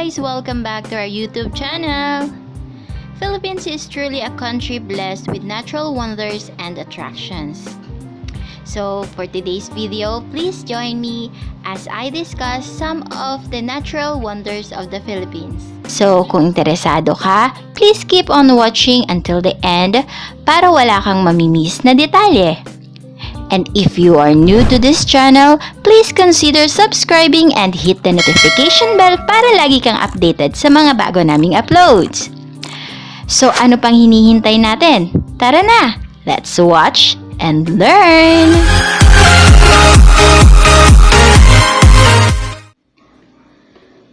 guys! Welcome back to our YouTube channel! Philippines is truly a country blessed with natural wonders and attractions. So for today's video, please join me as I discuss some of the natural wonders of the Philippines. So kung interesado ka, please keep on watching until the end para wala kang mamimiss na detalye. And if you are new to this channel, please consider subscribing and hit the notification bell para lagi kang updated sa mga bago naming uploads. So ano pang hinihintay natin? Tara na! Let's watch and learn!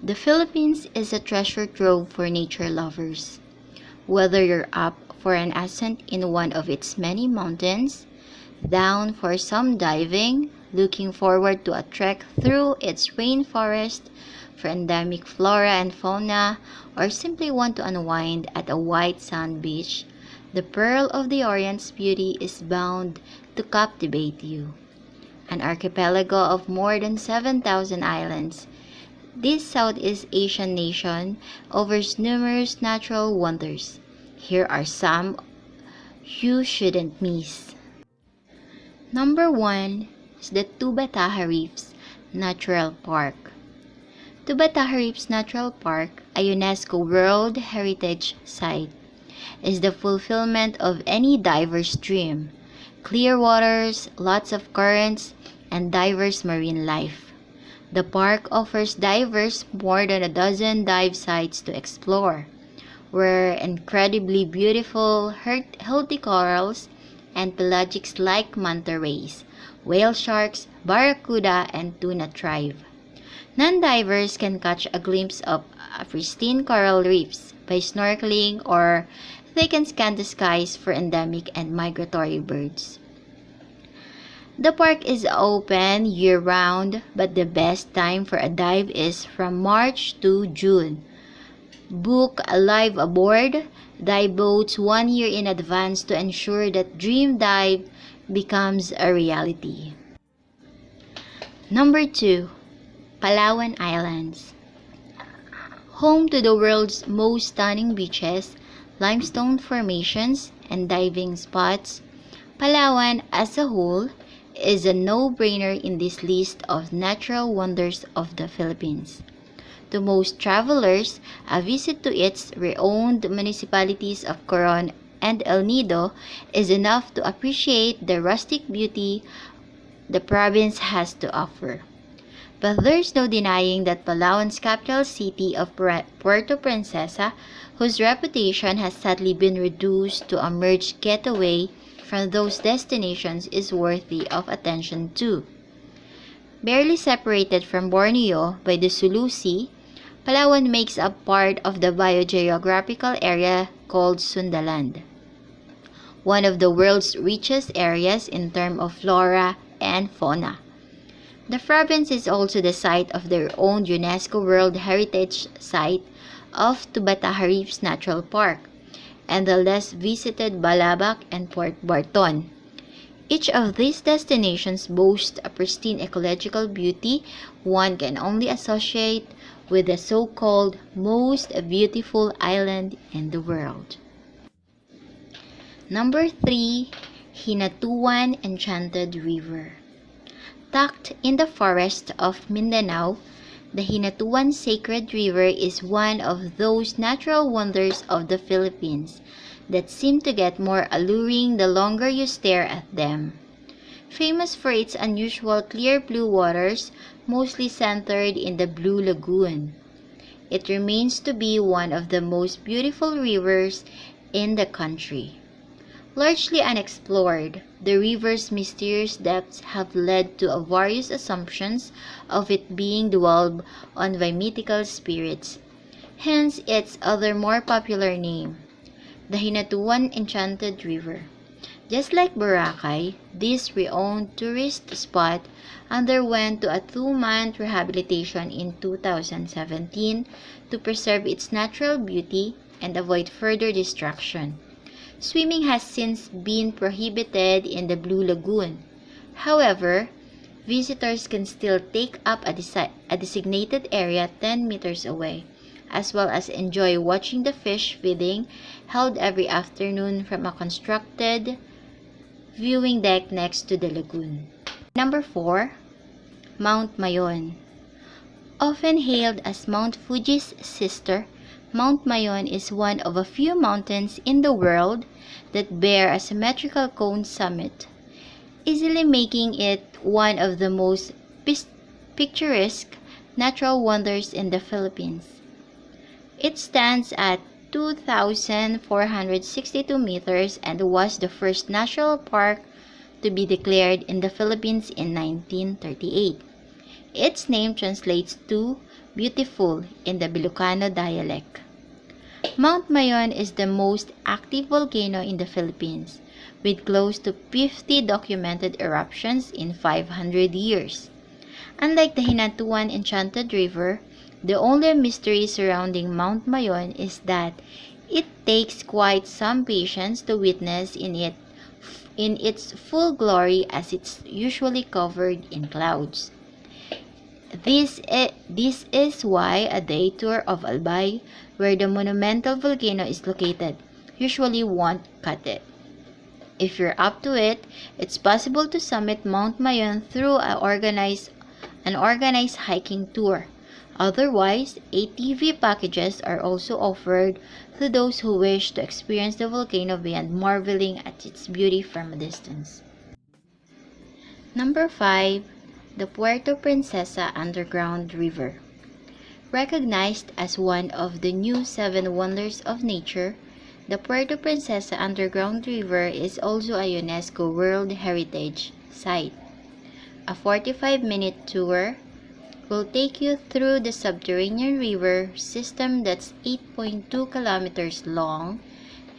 The Philippines is a treasure trove for nature lovers. Whether you're up for an ascent in one of its many mountains, down for some diving, looking forward to a trek through its rainforest for endemic flora and fauna, or simply want to unwind at a white sand beach, the Pearl of the Orient's beauty is bound to captivate you. An archipelago of more than 7,000 islands, this Southeast Asian nation offers numerous natural wonders. Here are some you shouldn't miss. Number 1 is the Tubbataha Reef's Natural Park. Tubbataha Reef's Natural Park, a UNESCO World Heritage Site, is the fulfillment of any diver's dream. Clear waters, lots of currents, and diverse marine life. The park offers divers more than a dozen dive sites to explore, where incredibly beautiful, healthy corals and pelagics like manta rays, whale sharks, barracuda, and tuna thrive. Non-divers can catch a glimpse of pristine coral reefs by snorkeling, or they can scan the skies for endemic and migratory birds. The park is open year-round, but the best time for a dive is from March to June. Book a live aboard dive boats 1 year in advance to ensure that dream dive becomes a reality. Number 2. Palawan Islands. Home to the world's most stunning beaches, limestone formations, and diving spots, Palawan as a whole is a no-brainer in this list of natural wonders of the Philippines. To most travelers, a visit to its re-owned municipalities of Coron and El Nido is enough to appreciate the rustic beauty the province has to offer. But there's no denying that Palawan's capital city of Puerto Prinsesa, whose reputation has sadly been reduced to a merged getaway from those destinations, is worthy of attention too. Barely separated from Borneo by the Sulu Sea, Palawan makes up part of the biogeographical area called Sundaland, one of the world's richest areas in terms of flora and fauna. The province is also the site of their own UNESCO World Heritage Site of Tubbataha Reef's Natural Park, and the less visited Balabac and Port Barton. Each of these destinations boasts a pristine ecological beauty one can only associate with the so-called most beautiful island in the world. Number 3. Hinatuan Enchanted River. Tucked in the forest of Mindanao, the Hinatuan Sacred River is one of those natural wonders of the Philippines that seem to get more alluring the longer you stare at them. Famous for its unusual clear blue waters, mostly centered in the Blue Lagoon, it remains to be one of the most beautiful rivers in the country. Largely unexplored, the river's mysterious depths have led to various assumptions of it being dwelled on by mythical spirits, hence its other more popular name, the Hinatuan Enchanted River. Just like Boracay, this re-owned tourist spot underwent a 2-month rehabilitation in 2017 to preserve its natural beauty and avoid further destruction. Swimming has since been prohibited in the Blue Lagoon. However, visitors can still take up a designated area 10 meters away as well as enjoy watching the fish feeding held every afternoon from a constructed viewing deck next to the lagoon. Number 4. Mount Mayon. Often hailed as Mount Fuji's sister, Mount Mayon is one of a few mountains in the world that bear a symmetrical cone summit, easily making it one of the most picturesque natural wonders in the Philippines. It stands at 2,462 meters and was the first national park to be declared in the Philippines in 1938. Its name translates to beautiful in the Ilocano dialect. Mount Mayon is the most active volcano in the Philippines, with close to 50 documented eruptions in 500 years. Unlike the Hinatuan Enchanted River, the only mystery surrounding Mount Mayon is that it takes quite some patience to witness in its full glory, as it's usually covered in clouds. This is why a day tour of Albay, where the monumental volcano is located, usually won't cut it. If you're up to it, it's possible to summit Mount Mayon through an organized hiking tour. Otherwise, ATV packages are also offered to those who wish to experience the volcano beyond marveling at its beauty from a distance. Number 5. The Puerto Prinsesa Underground River. Recognized as one of the new 7 wonders of nature, the Puerto Prinsesa Underground River is also a UNESCO World Heritage Site. A 45-minute tour will take you through the subterranean river system that's 8.2 kilometers long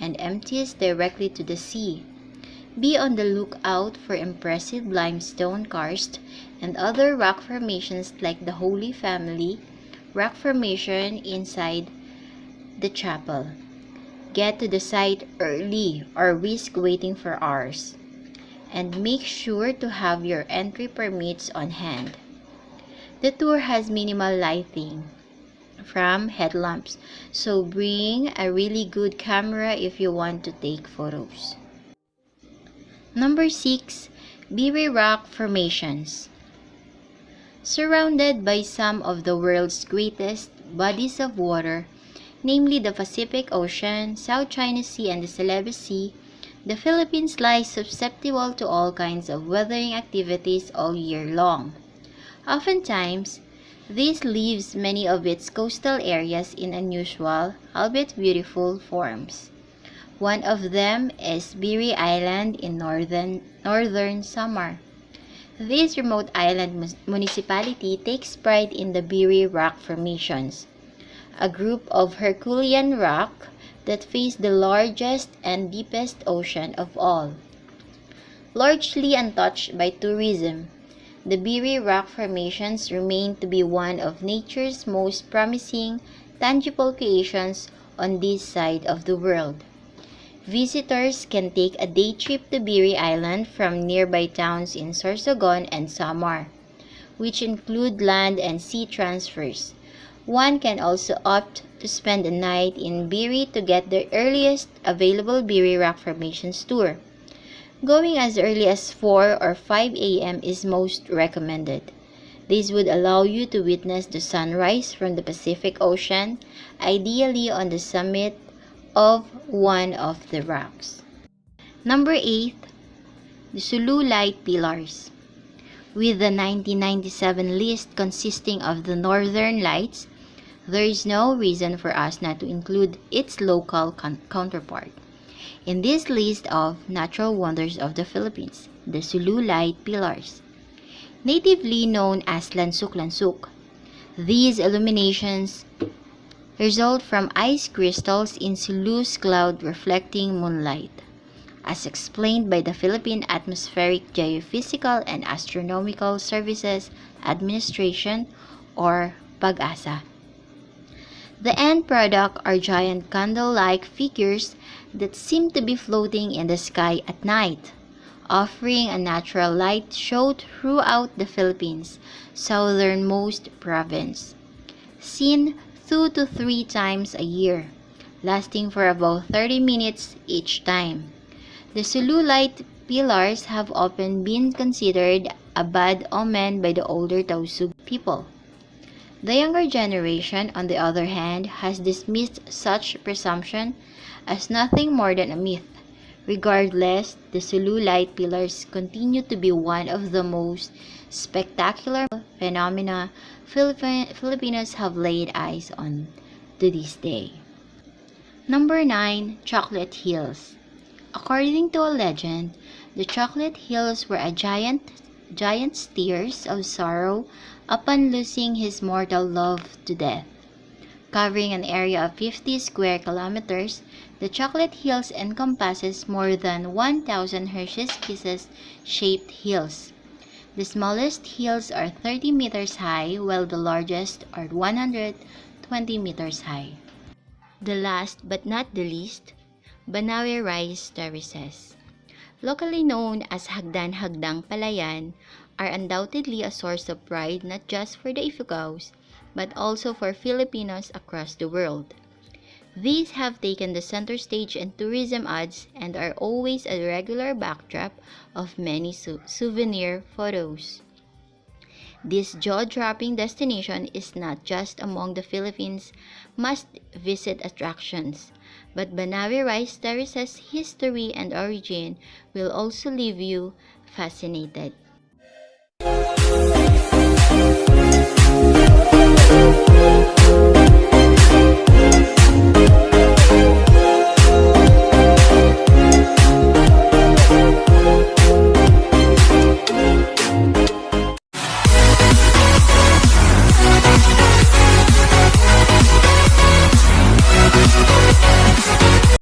and empties directly to the sea. Be on the lookout for impressive limestone karst and other rock formations like the Holy Family rock formation inside the chapel. Get to the site early or risk waiting for hours. And make sure to have your entry permits on hand. The tour has minimal lighting from headlamps, so bring a really good camera if you want to take photos. Number 6. BIRI Rock Formations. Surrounded by some of the world's greatest bodies of water, namely the Pacific Ocean, South China Sea, and the Celebes Sea, the Philippines lies susceptible to all kinds of weathering activities all year long. Oftentimes, this leaves many of its coastal areas in unusual, albeit beautiful, forms. One of them is BIRI Island in northern Samar. This remote island municipality takes pride in the BIRI rock formations, a group of Herculean rock that face the largest and deepest ocean of all. Largely untouched by tourism, the BIRI rock formations remain to be one of nature's most promising, tangible creations on this side of the world. Visitors can take a day trip to BIRI Island from nearby towns in Sorsogon and Samar, which include land and sea transfers. One can also opt to spend a night in BIRI to get the earliest available BIRI rock formations tour. Going as early as 4 or 5 a.m. is most recommended. This would allow you to witness the sunrise from the Pacific Ocean, ideally on the summit of one of the rocks. Number 8. The SULU Light Pilars. With the 1997 list consisting of the Northern Lights, there is no reason for us not to include its local counterpart. In this list of natural wonders of the Philippines, the SULU Light Pilars, natively known as lansuk-lansuk, these illuminations result from ice crystals in Sulu's cloud reflecting moonlight, as explained by the Philippine Atmospheric Geophysical and Astronomical Services Administration, or PAGASA. The end product are giant candle-like figures that seem to be floating in the sky at night, offering a natural light show throughout the Philippines' southernmost province. Seen 2 to 3 times a year, lasting for about 30 minutes each time. The SULU light pillars have often been considered a bad omen by the older Tausug people. The younger generation, on the other hand, has dismissed such presumption as nothing more than a myth. Regardless, the SULU light pillars continue to be one of the most spectacular phenomena Filipinos have laid eyes on to this day. Number 9. Chocolate Hills. According to a legend, the Chocolate Hills were a giant's tears of sorrow upon losing his mortal love to death. Covering an area of 50 square kilometers, the Chocolate Hills encompasses more than 1,000 Hershey's Kisses-shaped hills. The smallest hills are 30 meters high, while the largest are 120 meters high. The last but not the least, BANAUE rice terraces, locally known as Hagdan-Hagdang Palayan, are undoubtedly a source of pride not just for the Ifugaos, but also for Filipinos across the world. These have taken the center stage in tourism ads and are always a regular backdrop of many souvenir photos. This jaw-dropping destination is not just among the Philippines' must-visit attractions, but BANAUE rice terraces' history and origin will also leave you fascinated.